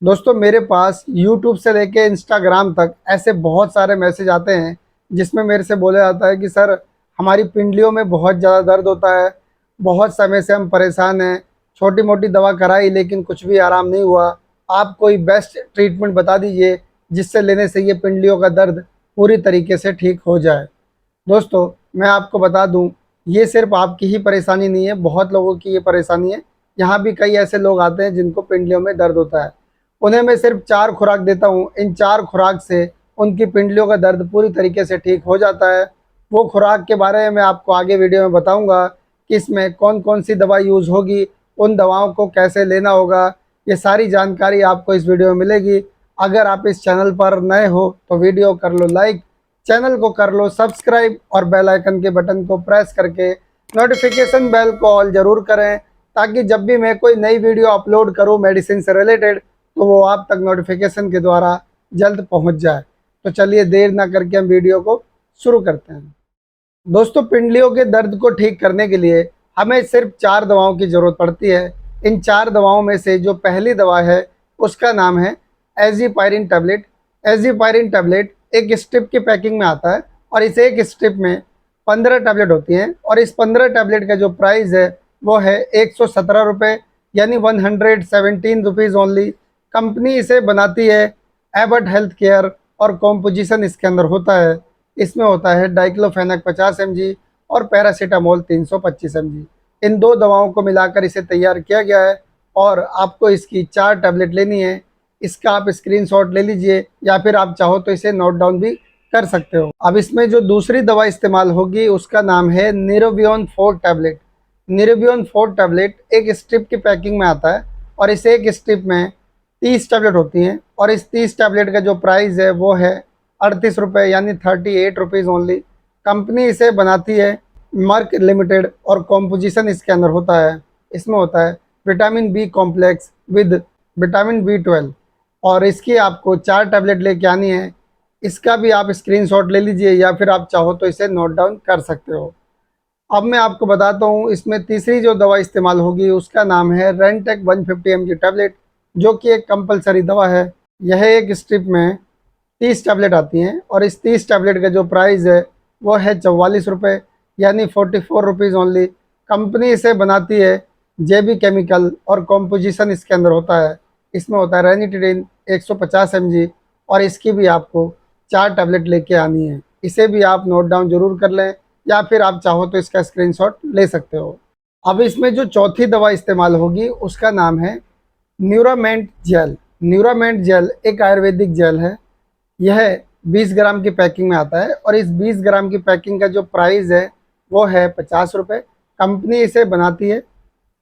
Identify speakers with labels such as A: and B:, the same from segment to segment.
A: दोस्तों मेरे पास YouTube से लेके इंस्टाग्राम तक ऐसे बहुत सारे मैसेज आते हैं जिसमें मेरे से बोला जाता है कि सर हमारी पिंडलियों में बहुत ज़्यादा दर्द होता है, बहुत समय से हम परेशान हैं, छोटी मोटी दवा कराई लेकिन कुछ भी आराम नहीं हुआ। आप कोई बेस्ट ट्रीटमेंट बता दीजिए जिससे लेने से ये पिंडलियों का दर्द पूरी तरीके से ठीक हो जाए। दोस्तों मैं आपको बता दूं, ये सिर्फ आपकी ही परेशानी नहीं है, बहुत लोगों की ये परेशानी है। यहाँ भी कई ऐसे लोग आते हैं जिनको पिंडलियों में दर्द होता है। उन्हें मैं सिर्फ 4 खुराक देता हूँ। इन 4 खुराक से उनकी पिंडलियों का दर्द पूरी तरीके से ठीक हो जाता है। वो खुराक के बारे में मैं आपको आगे वीडियो में बताऊँगा कि इसमें कौन कौन सी दवा यूज़ होगी, उन दवाओं को कैसे लेना होगा। ये सारी जानकारी आपको इस वीडियो में मिलेगी। अगर आप इस चैनल पर नए हो तो वीडियो कर लो लाइक, चैनल को कर लो सब्सक्राइब और बेल आइकन के बटन को प्रेस करके नोटिफिकेशन बेल को ऑल ज़रूर करें, ताकि जब भी मैं कोई नई वीडियो अपलोड करूं मेडिसिन से रिलेटेड तो वो आप तक नोटिफिकेशन के द्वारा जल्द पहुंच जाए। तो चलिए देर ना करके हम वीडियो को शुरू करते हैं। दोस्तों पिंडलियों के दर्द को ठीक करने के लिए हमें सिर्फ 4 दवाओं की ज़रूरत पड़ती है। इन 4 दवाओं में से जो पहली दवा है उसका नाम है एज़िपायरिन टैबलेट। एज़िपायरिन टैबलेट एक स्ट्रिप की पैकिंग में आता है और इस एक स्ट्रिप में 15 टैबलेट होती हैं और इस 15 टैबलेट का जो प्राइस है वो है 117 रुपये, यानी 117 रुपीज़ ओनली। कंपनी इसे बनाती है एबट हेल्थ केयर और कॉम्पोजिशन इसके अंदर होता है। इसमें होता है डाइक्लोफेनाक 50 mg और पैरासीटामोल 325 mg। इन 2 दवाओं को मिलाकर इसे तैयार किया गया है और आपको इसकी 4 टैबलेट लेनी है। इसका आप स्क्रीनशॉट ले लीजिए या फिर आप चाहो तो इसे नोट डाउन भी कर सकते हो। अब इसमें जो दूसरी दवा इस्तेमाल होगी उसका नाम है निरोबियन 4 टैबलेट। निरोबियन 4 टैबलेट एक स्ट्रिप की पैकिंग में आता है और इस एक स्ट्रिप में 30 टैबलेट होती हैं और इस 30 टैबलेट का जो प्राइस है वो है 38 रुपये, यानी 38 रुपीज़ ओनली। कंपनी इसे बनाती है मर्क लिमिटेड और कॉम्पोजिशन इसके अंदर होता है। इसमें होता है vitamin B complex with vitamin B12 और इसकी आपको 4 टैबलेट लेके आनी है। इसका भी आप स्क्रीनशॉट ले लीजिए या फिर आप चाहो तो इसे नोट डाउन कर सकते हो। अब मैं आपको बताता हूँ इसमें तीसरी जो दवा इस्तेमाल होगी उसका नाम है रेंटेक 150 mg टैबलेट, जो कि एक कंपलसरी दवा है। यह एक स्ट्रिप में 30 टैबलेट आती हैं और इस 30 टैबलेट का जो प्राइस है वो है 44 रुपये, यानी 44 रुपीज़ ओनली। कंपनी इसे बनाती है जेबी केमिकल और कॉम्पोजिशन इसके अंदर होता है। इसमें होता है रेनिटिडिन 150 mg और इसकी भी आपको 4 टैबलेट लेके आनी है। इसे भी आप नोट डाउन ज़रूर कर लें या फिर आप चाहो तो इसका स्क्रीनशॉट ले सकते हो। अब इसमें जो चौथी दवा इस्तेमाल होगी उसका नाम है न्यूरामेंट जेल। न्यूरामेंट जेल एक आयुर्वेदिक जेल है। यह 20 ग्राम की पैकिंग में आता है और इस 20 ग्राम की पैकिंग का जो प्राइस है वो है 50 रुपये। कंपनी इसे बनाती है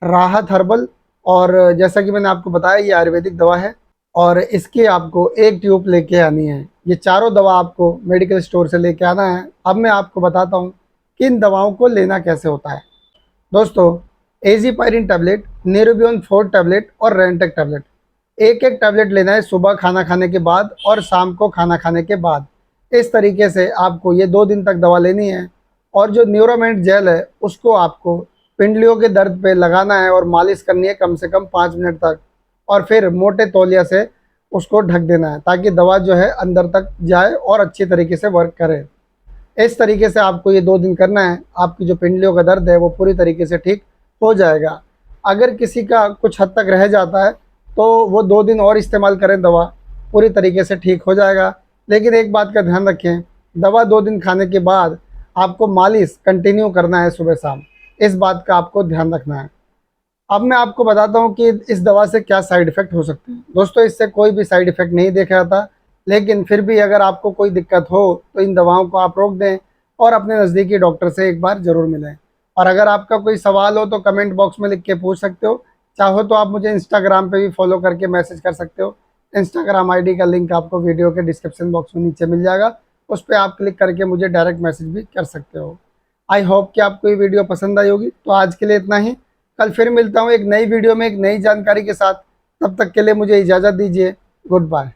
A: राहत हर्बल और जैसा कि मैंने आपको बताया ये आयुर्वेदिक दवा है और इसकी आपको एक ट्यूब लेके आनी है। ये चारों दवा आपको मेडिकल स्टोर से लेके आना है। अब मैं आपको बताता हूँ कि इन दवाओं को लेना कैसे होता है। दोस्तों एज़िपायरिन टैबलेट, निरोबियन 4 टैबलेट और रेंटेक टैबलेट, एक एक टैबलेट लेना है सुबह खाना खाने के बाद और शाम को खाना खाने के बाद। इस तरीके से आपको ये 2 दिन तक दवा लेनी है। और जो न्यूरामेंट जेल है उसको आपको पिंडलियों के दर्द पे लगाना है और मालिश करनी है कम से कम 5 मिनट तक और फिर मोटे तौलिया से उसको ढक देना है ताकि दवा जो है अंदर तक जाए और अच्छी तरीके से वर्क करे। इस तरीके से आपको ये 2 दिन करना है। आपकी जो पिंडलियों का दर्द है वो पूरी तरीके से ठीक हो जाएगा। अगर किसी का कुछ हद तक रह जाता है तो वो 2 दिन और इस्तेमाल करें, दवा पूरी तरीके से ठीक हो जाएगा। लेकिन एक बात का ध्यान रखें, दवा 2 दिन खाने के बाद आपको मालिश कंटिन्यू करना है सुबह शाम। इस बात का आपको ध्यान रखना है। अब मैं आपको बताता हूँ कि इस दवा से क्या साइड इफ़ेक्ट हो सकते हैं। दोस्तों इससे कोई भी साइड इफ़ेक्ट नहीं देखा जाता, लेकिन फिर भी अगर आपको कोई दिक्कत हो तो इन दवाओं को आप रोक दें और अपने नज़दीकी डॉक्टर से एक बार ज़रूर मिलें। और अगर आपका कोई सवाल हो तो कमेंट बॉक्स में लिख के पूछ सकते हो। चाहो तो आप मुझे इंस्टाग्राम पे भी फॉलो करके मैसेज कर सकते हो। इंस्टाग्राम आईडी का लिंक आपको वीडियो के डिस्क्रिप्शन बॉक्स में नीचे मिल जाएगा, उस पर आप क्लिक करके मुझे डायरेक्ट मैसेज भी कर सकते हो। आई होप कि आपको ये वीडियो पसंद आई होगी। तो आज के लिए इतना ही, कल फिर मिलता हूँ एक नई वीडियो में एक नई जानकारी के साथ। तब तक के लिए मुझे इजाज़त दीजिए। Good bye.